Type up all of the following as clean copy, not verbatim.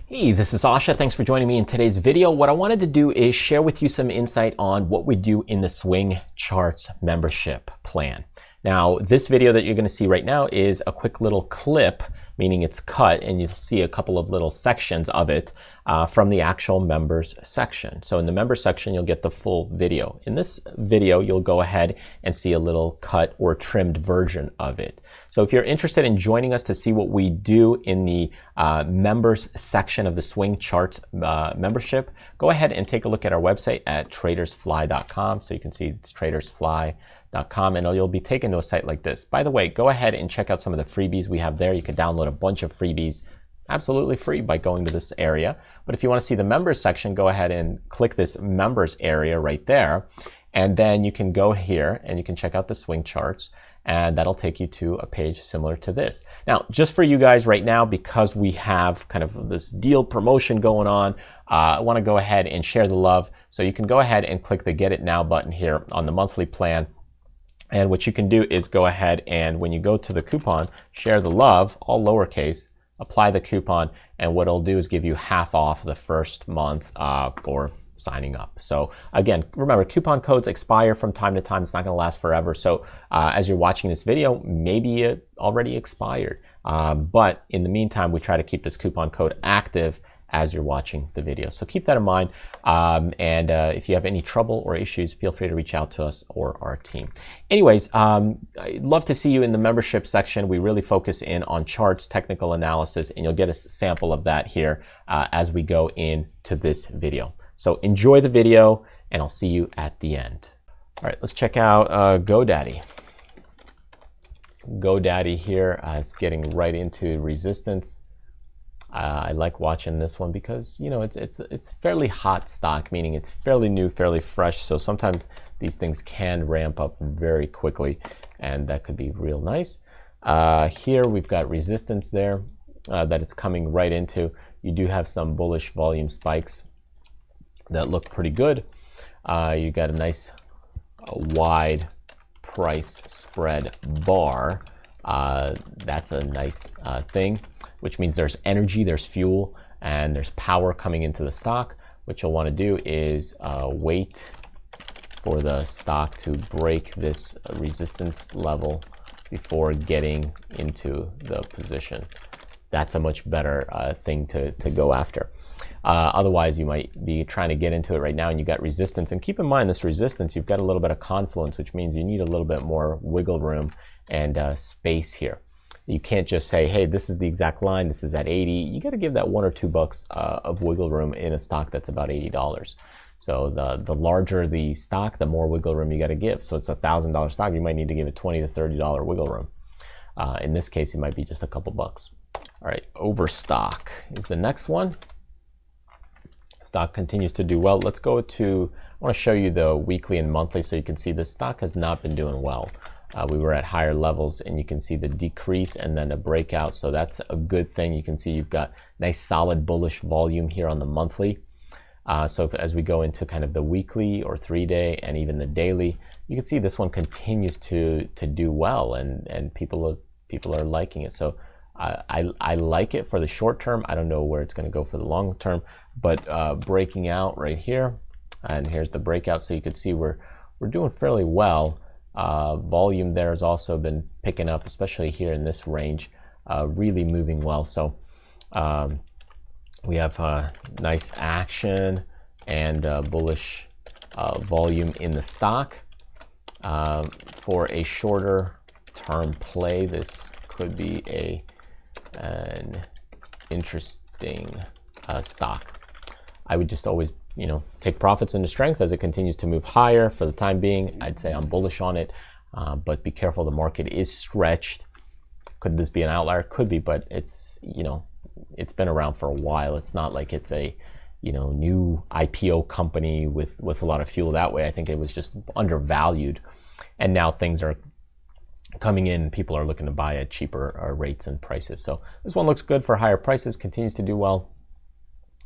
Hey, this is Sasha. Thanks for joining me in today's video. What I wanted to do is share with you some insight on what we do in the Swing Charts membership plan. Now, this video that you're going to see right now is a quick little clip, meaning it's cut, and you'll see a couple of little sections of it from the actual members section. So in the members section, you'll get the full video. In this video, you'll go ahead and see a little cut or trimmed version of it. So if you're interested in joining us to see what we do in the members section of the Swing Charts membership, go ahead and take a look at our website at tradersfly.com. So you can see it's tradersfly.com, and you'll be taken to a site like this. By the way, go ahead and check out some of the freebies we have there. You can download a bunch of freebies absolutely free by going to this area. But if you want to see the members section, go ahead and click this members area right there. And then you can go here and you can check out the Swing Charts, and that'll take you to a page similar to this. Now, just for you guys right now, because we have kind of this deal promotion going on, I want to go ahead and share the love. So you can go ahead and click the Get It Now button here on the monthly plan. And what you can do is go ahead and when you go to the coupon, share the love, all lowercase, apply the coupon, and what it'll do is give you half off the first month for signing up. So again, remember, coupon codes expire from time to time. It's not going to last forever. So as you're watching this video, maybe it already expired. But in the meantime, we try to keep this coupon code active as you're watching the video. So keep that in mind. If you have any trouble or issues, feel free to reach out to us or our team. Anyways, I'd love to see you in the membership section. We really focus in on charts, technical analysis, and you'll get a sample of that here as we go into this video. So enjoy the video, and I'll see you at the end. All right, let's check out GoDaddy. GoDaddy here is getting right into resistance. I like watching this one because, you know, it's fairly hot stock, meaning it's fairly new, fairly fresh. So sometimes these things can ramp up very quickly, and that could be real nice. Here we've got resistance there that it's coming right into. You do have some bullish volume spikes that look pretty good. You got a nice wide price spread bar. That's a nice thing, which means there's energy, there's fuel, and there's power coming into the stock. What you'll want to do is wait for the stock to break this resistance level before getting into the position. That's a much better thing to go after. Otherwise, you might be trying to get into it right now and you got resistance. And keep in mind, this resistance, you've got a little bit of confluence, which means you need a little bit more wiggle room and space here. You can't just say, hey, this is the exact line, this is at 80. You got to give that $1 or $2 of wiggle room in a stock that's about $80. So the larger the stock, the more wiggle room you got to give. So it's a $1,000 stock, you might need to give it $20 to $30 wiggle room. In this case, it might be just a couple bucks. All right, Overstock is the next one. Stock continues to do well. Let's go to, I want to show you the weekly and monthly so you can see the stock has not been doing well. We were at higher levels and you can see the decrease and then a breakout. So that's a good thing. You can see you've got nice solid bullish volume here on the monthly. So as we go into kind of the weekly or 3-day and even the daily, you can see this one continues to do well and people are liking it. So I like it for the short term. I don't know where it's going to go for the long term, but breaking out right here, and here's the breakout. So you can see we're doing fairly well. Volume there has also been picking up, especially here in this range, really moving well. So we have nice action and bullish volume in the stock. For a shorter term play, this could be an interesting stock. I would just always, you know, take profits into strength as it continues to move higher. For the time being, I'd say I'm bullish on it, but be careful. The market is stretched. Could this be an outlier? Could be, but it's, you know, it's been around for a while. It's not like it's a, you know, new IPO company with a lot of fuel that way. I think it was just undervalued, and now things are coming in. People are looking to buy at cheaper rates and prices. So this one looks good for higher prices, continues to do well.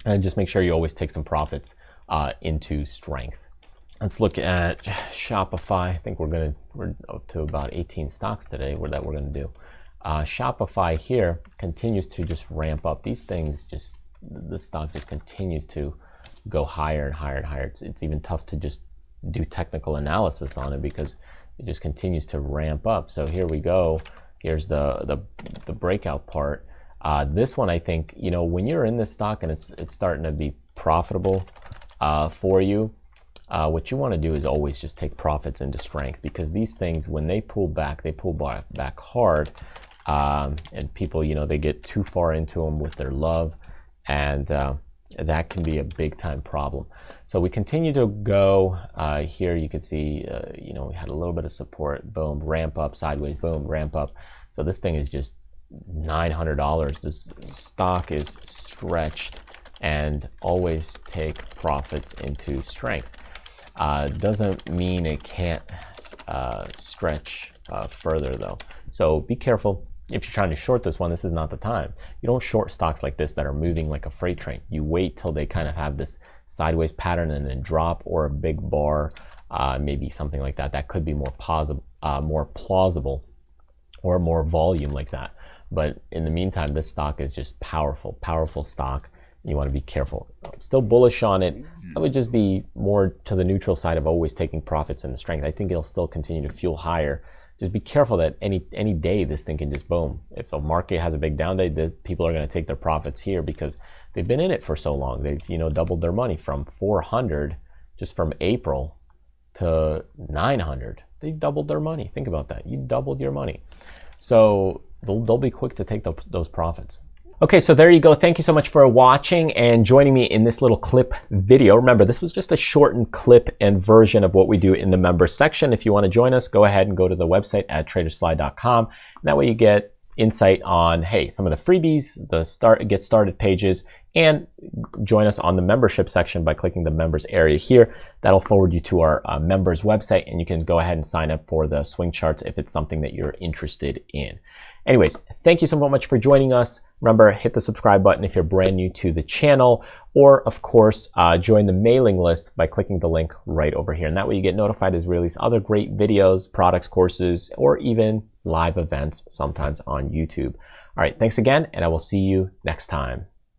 And just make sure you always take some profits into strength. Let's look at Shopify. I think we're up to about 18 stocks today that we're gonna do. Shopify here continues to just ramp up. These things just, the stock just continues to go higher and higher and higher. It's even tough to just do technical analysis on it because it just continues to ramp up. So here we go. Here's the breakout part. This one, I think, you know, when you're in this stock and it's starting to be profitable for you, what you want to do is always just take profits into strength, because these things, when they pull back hard, and people, you know, they get too far into them with their love, and that can be a big time problem. So we continue to go. Here you can see, you know, we had a little bit of support, boom, ramp up, sideways, boom, ramp up. So this thing is just $900. This stock is stretched, and always take profits into strength. Doesn't mean it can't stretch further though. So be careful. If you're trying to short this one, this is not the time. You don't short stocks like this that are moving like a freight train. You wait till they kind of have this sideways pattern and then drop, or a big bar, maybe something like that. That could be more plausible, or more volume like that. But in the meantime, this stock is just powerful stock. You want to be careful. I'm still bullish on it. I would just be more to the neutral side of always taking profits in the strength. I think it'll still continue to fuel higher. Just be careful that any day this thing can just boom. If the market has a big down day, people are going to take their profits here because they've been in it for so long. They've, you know, doubled their money from 400 just from April to 900. They doubled their money. Think about that. You doubled your money. So they'll be quick to take those profits. Okay, so there you go. Thank you so much for watching and joining me in this little clip video. Remember, this was just a shortened clip and version of what we do in the members section. If you want to join us, go ahead and go to the website at tradersfly.com. That way you get insight on, hey, some of the freebies, the get started pages, and join us on the membership section by clicking the members area here. That'll forward you to our members website, and you can go ahead and sign up for the swing charts if it's something that you're interested in. Anyways, thank you so much for joining us. Remember, hit the subscribe button if you're brand new to the channel, or of course, join the mailing list by clicking the link right over here. And that way you get notified as we release other great videos, products, courses, or even live events sometimes on YouTube. All right, thanks again, and I will see you next time.